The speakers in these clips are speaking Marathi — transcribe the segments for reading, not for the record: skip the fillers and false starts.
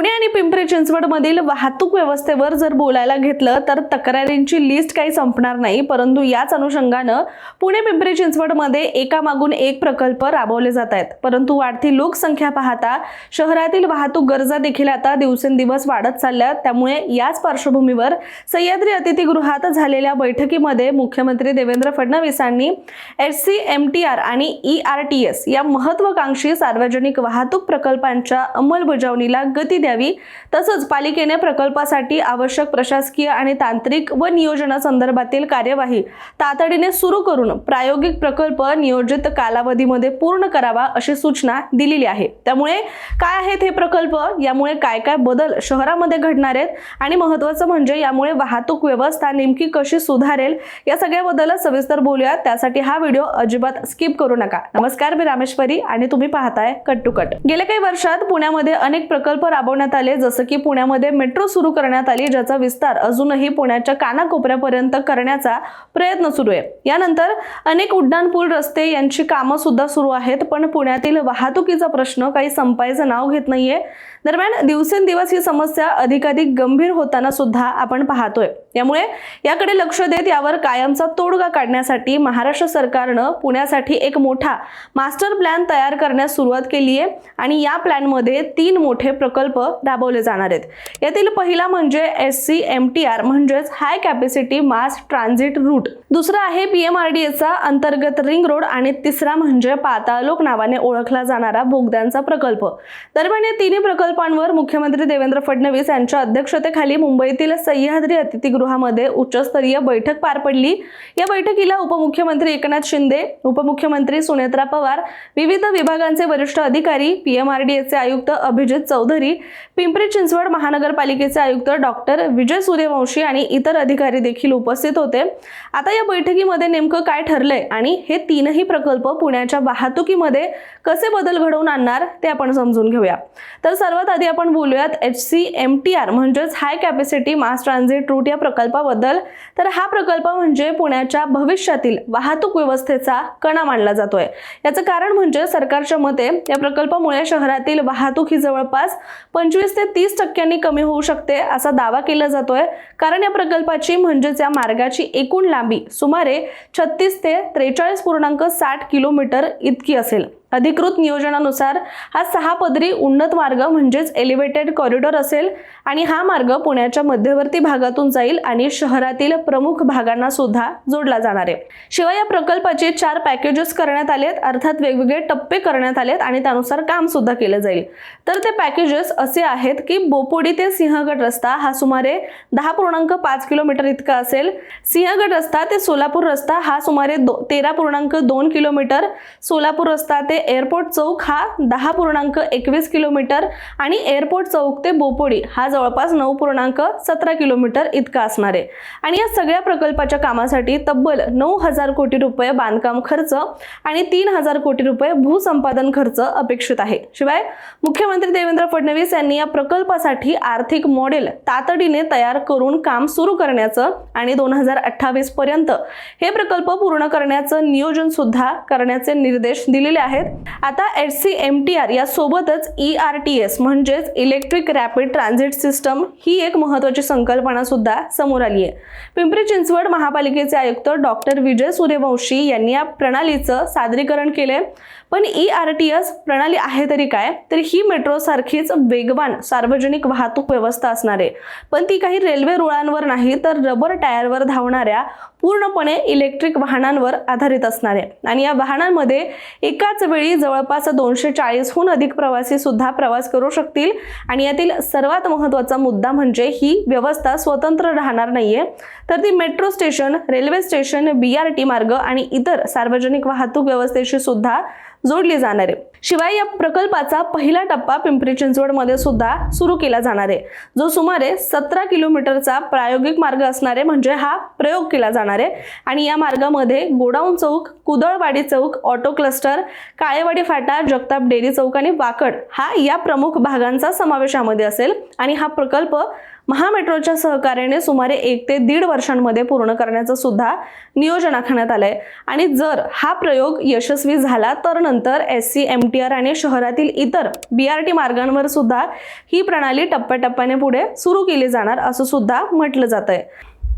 पुणे आणि पिंपरी चिंचवड मधील वाहतूक व्यवस्थेवर जर बोलायला घेतलं तर तक्रारींची लिस्ट काही संपणार नाही, परंतु याच अनुषंगानं पुणे पिंपरी चिंचवड मध्ये एकामागून एक प्रकल्प राबवले जात आहेत। परंतु वाढती लोकसंख्या पाहता शहरातील वाहतूक गरजा देखील आता दिवसेंदिवस वाढत चालल्यात। त्यामुळे याच पार्श्वभूमीवर सह्याद्री अतिथीगृहात झालेल्या बैठकीमध्ये मुख्यमंत्री देवेंद्र फडणवीसांनी SCMTR आणि ERTS या महत्त्वाकांक्षी सार्वजनिक वाहतूक प्रकल्पांच्या अंमलबजावणीला गती द्यावी, तसंच पालिकेने प्रकल्पासाठी आवश्यक प्रशासकीय आणि तांत्रिक व नियोजनासंदर्भातील कार्यवाही तातडीने सुरू करून प्रायोगिक प्रकल्प नियोजित कालावधीमध्ये पूर्ण करावा अशी सूचना दिलेली आहे। त्यामुळे काय आहेत हे प्रकल्प, यामुळे काय काय बदल शहरामध्ये घडणार आहेत आणि महत्त्वाचं म्हणजे यामुळे वाहतूक व्यवस्था नेमकी कशी सुधारेल, या सगळ्याबद्दल सविस्तर बोलूया। त्यासाठी हा व्हिडिओ अजिबात स्किप करू नका। नमस्कार, मी रामेश्वरी आणि तुम्ही पाहताय कट टू कट। गेल्या काही वर्षात पुण्यामध्ये अनेक प्रकल्प राबवण्यात आले, जसं की पुण्यामध्ये मेट्रो सुरू करण्यात आली, ज्याचा विस्तार अजूनही पुण्याच्या कानाकोपऱ्यापर्यंत करण्याचा प्रयत्न सुरू आहे। यानंतर अनेक उड्डाण पूल, रस्ते यांची कामं सुद्धा सुरू आहेत, पण पुण्यातील वाहतुकीचा प्रश्न काही संपायचं नाव घेत नाहीये। दरम्यान दिवसेंदिवस ही समस्या अधिकाधिक गंभीर होताना सुद्धा आपण पाहतोय। यामुळे याकडे लक्ष देत यावर कायमचा तोडगा काढण्यासाठी महाराष्ट्र सरकारनं पुण्यासाठी एक मोठा मास्टर प्लॅन तयार करण्यास सुरुवात केली आहे आणि या प्लॅन मध्ये 3 मोठे प्रकल्प राबवले जाणार आहेत। यातील पहिला म्हणजे SCMTR म्हणजेच हाय कॅपॅसिटी मास ट्रान्झिट रूट, दुसरा आहे PMRDAचा अंतर्गत रिंग रोड आणि तिसरा म्हणजे पाताळलोक नावाने ओळखला जाणारा बोगद्यांचा प्रकल्प। दरम्यान या तिन्ही प्रकल्पांवर मुख्यमंत्री देवेंद्र फडणवीस यांच्या अध्यक्षतेखाली मुंबईतील सह्याद्री अतिथीगृहामध्ये उच्चस्तरीय बैठक पार पडली। या बैठकीला उपमुख्यमंत्री एकनाथ शिंदे, उपमुख्यमंत्री सुनेत्रा पवार, विविध विभागांचे वरिष्ठ अधिकारी, PMRDAचे आयुक्त अभिजित चौधरी, पिंपरी चिंचवड महानगरपालिकेचे आयुक्त डॉक्टर विजय सूर्यवंशी आणि इतर अधिकारी देखील उपस्थित होते। आता या बैठकीमध्ये नेमकं काय ठरलंय आणि हे तीनही प्रकल्प पुण्याच्या वाहतुकीमध्ये कसे बदल घडवून आणणार ते आपण समजून घेऊया। तर सर्वात आधी आपण बोलूयात SCMTR म्हणजेच हाय कॅपॅसिटी मास ट्रान्झिट रूट या प्रकल्पाबद्दल। तर हा प्रकल्प म्हणजे पुण्याच्या भविष्यातील वाहतूक व्यवस्थेचा कणा मानला जातोय। याचं कारण म्हणजे सरकारच्या मते या प्रकल्पामुळे शहरातील वाहतूक ही जवळपास 25 ते 30% कमी होऊ शकते असा दावा केला जातोय। कारण या प्रकल्पाची म्हणजेच या मार्गाची एकूण लांबी सुमारे 36 ते 43.60 किलोमीटर इतकी असेल। अधिकृत नियोजनानुसार हा 6 पदरी उन्नत मार्ग म्हणजेच एलिव्हेटेड कॉरिडॉर असेल आणि हा मार्ग पुण्याच्या मध्यवर्ती भागातून जाईल आणि शहरातील प्रमुख भागांना सुद्धा जोडला जाणार आहे। शिवाय या प्रकल्पाचे 4 पॅकेजेस करण्यात आलेत, अर्थात वेगवेगळे टप्पे करण्यात आलेत आणि त्यानुसार काम सुद्धा केलं जाईल। तर ते पॅकेजेस असे आहेत की बोपोडी ते सिंहगड रस्ता हा सुमारे 10.5 किलोमीटर इतका असेल। सिंहगड रस्ता ते सोलापूर रस्ता हा सुमारे 13.2 किलोमीटर, सोलापूर रस्ता ते एअरपोर्ट चौक हा 10.21 किलोमीटर आणि एअरपोर्ट चौक ते बोपोडी हा जवळपास 9.17 किलोमीटर इतका असणार आहे। आणि या सगळ्या प्रकल्पाच्या कामासाठी तब्बल 9,000 कोटी रुपये बांधकाम खर्च आणि 3,000 कोटी रुपये भूसंपादन खर्च अपेक्षित आहे। शिवाय मुख्यमंत्री देवेंद्र फडणवीस यांनी या प्रकल्पासाठी आर्थिक मॉडेल तातडीने तयार करून काम सुरू करण्याचं आणि 2028 पर्यंत हे प्रकल्प पूर्ण करण्याचं नियोजन सुद्धा करण्याचे निर्देश दिलेले आहेत। आता SCMTR या सोबतच ERTS म्हणजेच इलेक्ट्रिक रॅपिड ट्रान्झिट सिस्टम ही एक महत्त्वाची संकल्पना सुद्धा समोर आली आहे। पिंपरी चिंचवड महापालिकेचे आयुक्त डॉक्टर विजय सूर्यवंशी यांनी या प्रणालीचं सादरीकरण केले। पण ERTS प्रणाली आहे तरी काय, तर ही मेट्रो सारखीच वेगवान सार्वजनिक वाहतूक व्यवस्था असणार आहे, पण ती काही रेल्वे रुळांवर नाही तर रबर टायरवर धावणाऱ्या पूर्णपणे इलेक्ट्रिक वाहनांवर आधारित असणार आहे। आणि या वाहनांमध्ये एकाच वेळी जवळपास 240हून अधिक प्रवासी सुद्धा प्रवास करू शकतील। आणि यातील सर्वात महत्त्वाचा मुद्दा म्हणजे ही व्यवस्था स्वतंत्र राहणार नाहीये, तर ती metro station, railway station, BRT मार्ग आणि इतर सार्वजनिक वाहतूक व्यवस्थेशी सुद्धा जोडली जाणार आहे। शिवाय या प्रकल्पाचा पहिला टप्पा पिंपरी चिंचवड मध्ये सुद्धा सुरू केला जाणार आहे, जो सुमारे 17 किलोमीटरचा प्रायोगिक मार्ग असणार आहे, म्हणजे हा प्रयोग केला जाणार आहे। आणि या मार्गामध्ये गोडाऊन चौक, कुदळवाडी चौक, ऑटो क्लस्टर, काळेवाडी फाटा, जगताप डेअरी चौक आणि वाकड हा या प्रमुख भागांचा समावेश यामध्ये असेल। आणि हा प्रकल्प महामेट्रोच्या सहकार्याने सुमारे 1 ते 1.5 वर्षांमध्ये पूर्ण करण्याचं सुद्धा नियोजन आखण्यात आलंय। आणि जर हा प्रयोग यशस्वी झाला तर नंतर SCMTR आणि शहरातील इतर BRT मार्गांवर सुद्धा ही प्रणाली टप्प्याटप्प्याने पुढे सुरू केली जाणार असं सुद्धा म्हटलं जातंय।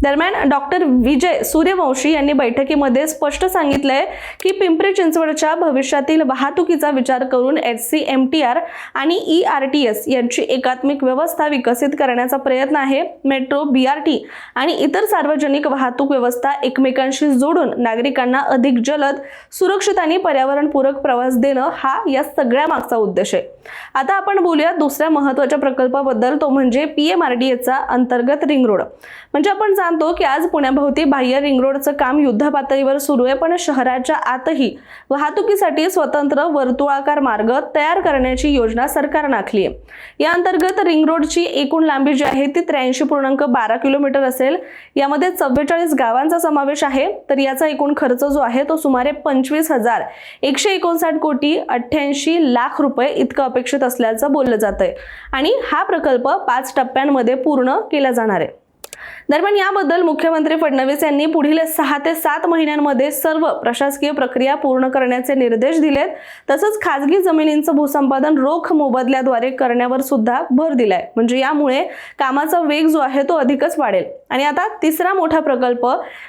दरम्यान डॉक्टर विजय सूर्यवंशी यांनी बैठकीमध्ये स्पष्ट सांगितलंय की पिंपरी चिंचवडच्या भविष्यातील वाहतुकीचा विचार करून SCMTR आणि ERTS यांची एकात्मिक व्यवस्था विकसित करण्याचा प्रयत्न आहे। मेट्रो, BRT आणि इतर सार्वजनिक वाहतूक व्यवस्था एकमेकांशी जोडून नागरिकांना अधिक जलद, सुरक्षित आणि पर्यावरणपूरक प्रवास देणं हा या सगळ्या मागचा उद्देश आहे। आता आपण बोलूया दुसऱ्या महत्त्वाच्या प्रकल्पाबद्दल, तो म्हणजे PMRDAचा अंतर्गत रिंग रोड। म्हणजे आपण जाणतो की आज पुण्याभोवती बाह्य रिंग रोडचं काम युद्धपातळीवर सुरू आहे, पण शहराच्या आतही वाहतुकीसाठी स्वतंत्र वर्तुळाकार मार्ग तयार करण्याची योजना सरकारने आखली आहे। या अंतर्गत रिंग रोडची एकूण लांबी जी आहे ती 83.12 किलोमीटर असेल। यामध्ये 44 गावांचा समावेश आहे। तर याचा एकूण खर्च जो आहे तो सुमारे 25,159 कोटी 88 लाख रुपये इतका अपेक्षित असल्याचं बोललं जातंय आणि हा प्रकल्प 5 टप्प्यांमध्ये पूर्ण केला जाणार आहे। दरम्यान याबद्दल मुख्यमंत्री फडणवीस यांनी पुढील 6 ते 7 महिन्यांमध्ये सर्व प्रशासकीय प्रक्रिया पूर्ण करण्याचे निर्देश दिलेत। तसंच खासगी जमिनींचं भूसंपादन रोख मोबदल्याद्वारे करण्यावर सुद्धा भर दिलाय। म्हणजे यामुळे कामाचा वेग जो आहे तो अधिकच वाढेल। आणि आता तिसरा मोठा प्रकल्प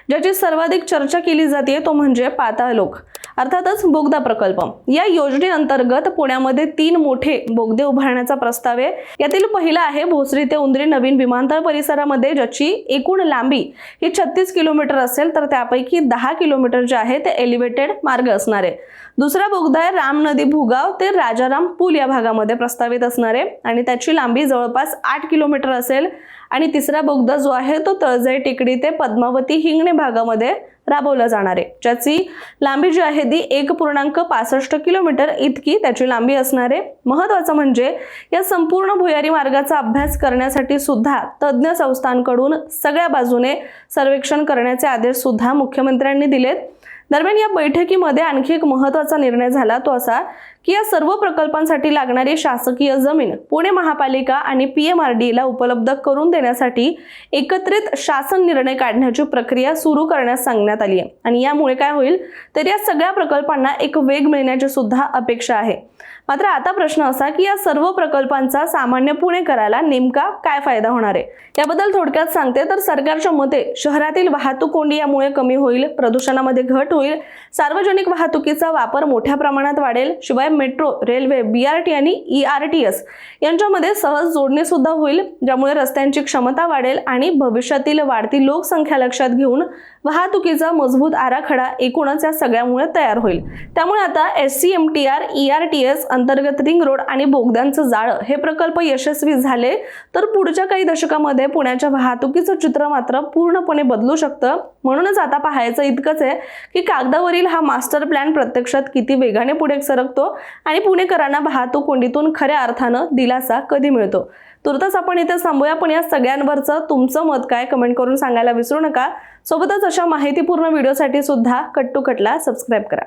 ज्याची सर्वाधिक चर्चा केली जाते तो म्हणजे पाताळलोक, अर्थातच बोगदा प्रकल्प। या योजनेअंतर्गत पुण्यामध्ये 3 मोठे बोगदे उभारण्याचा प्रस्ताव आहे। यातील पहिला आहे भोसरी ते उंद्री नवीन विमानतळ परिसरामध्ये, ज्याची एकूण लांबी ही 36 किलोमीटर असेल, तर त्यापैकी 10 किलोमीटर जे आहे ते एलिव्हेटेड मार्ग असणार आहे। दुसरा बोगदा आहे राम नदी भुगाव ते राजाराम पूल या भागामध्ये प्रस्तावित असणार आहे आणि त्याची लांबी जवळपास 8 किलोमीटर असेल। आणि तिसरा बोगदा जो आहे तो तळजाई टेकडी ते पद्मावती हिंगणे भागामध्ये राबवला जाणार आहे, ज्याची लांबी जी आहे ती 1.65 किलोमीटर इतकी त्याची लांबी असणार आहे। महत्त्वाचं म्हणजे या संपूर्ण भुयारी मार्गाचा अभ्यास करण्यासाठी सुद्धा तज्ञ संस्थांकडून सगळ्या बाजूने सर्वेक्षण करण्याचे आदेश सुद्धा मुख्यमंत्र्यांनी दिलेत। दरम्यान या बैठकीमध्ये आणखी एक महत्त्वाचा निर्णय झाला तो असा की या सर्व प्रकल्पांसाठी लागणारी शासकीय जमीन पुणे महापालिका आणि PMRDA ला उपलब्ध करून देण्यासाठी एकत्रित शासन निर्णय काढण्याची प्रक्रिया सुरू करण्यास सांगण्यात आली आहे। आणि यामुळे काय होईल तर या सगळ्या प्रकल्पांना एक वेग मिळण्याची सुद्धा अपेक्षा आहे। मात्र आता प्रश्न असा की या सर्व प्रकल्पांचा सामान्य पुणेकराला नेमका काय फायदा होणार आहे, याबद्दल थोडक्यात सांगते तर सरकारच्या मते शहरातील वाहतूक कोंडी यामुळे कमी होईल, प्रदूषणामध्ये घट होईल, सार्वजनिक वाहतुकीचा वापर मोठ्या प्रमाणात वाढेल, शिवाय मेट्रो, रेल्वे, BRT आणि ERTS यांच्यामध्ये सहज जोडणी सुद्धा होईल, ज्यामुळे रस्त्यांची क्षमता वाढेल आणि भविष्यातील वाढती लोकसंख्या लक्षात घेऊन वाहतुकीचा मजबूत आराखडा एकूणच या सगळ्यामुळे तयार होईल। त्यामुळे आता SCMTR, ERTS, अंतर्गत रिंग रोड आणि बोगद्यांचं जाळं हे प्रकल्प यशस्वी झाले तर पुढच्या काही दशकामध्ये पुण्याच्या वाहतुकीचं चित्र मात्र पूर्णपणे बदलू शकतं। म्हणूनच आता पाहायचं इतकंच आहे की कागदावरील हा मास्टर प्लॅन प्रत्यक्षात किती वेगाने पुढे सरकतो आणि पुणेकरांना वाहतूक कोंडीतून खऱ्या अर्थानं दिलासा कधी मिळतो। तुर्तास आपण इथे थांबूया, पण या सगळ्यांवरचं तुमचं मत काय कमेंट करून सांगायला विसरू नका। सोबतच अशा माहितीपूर्ण व्हिडिओसाठी सुद्धा कट टू कटला सबस्क्राईब करा।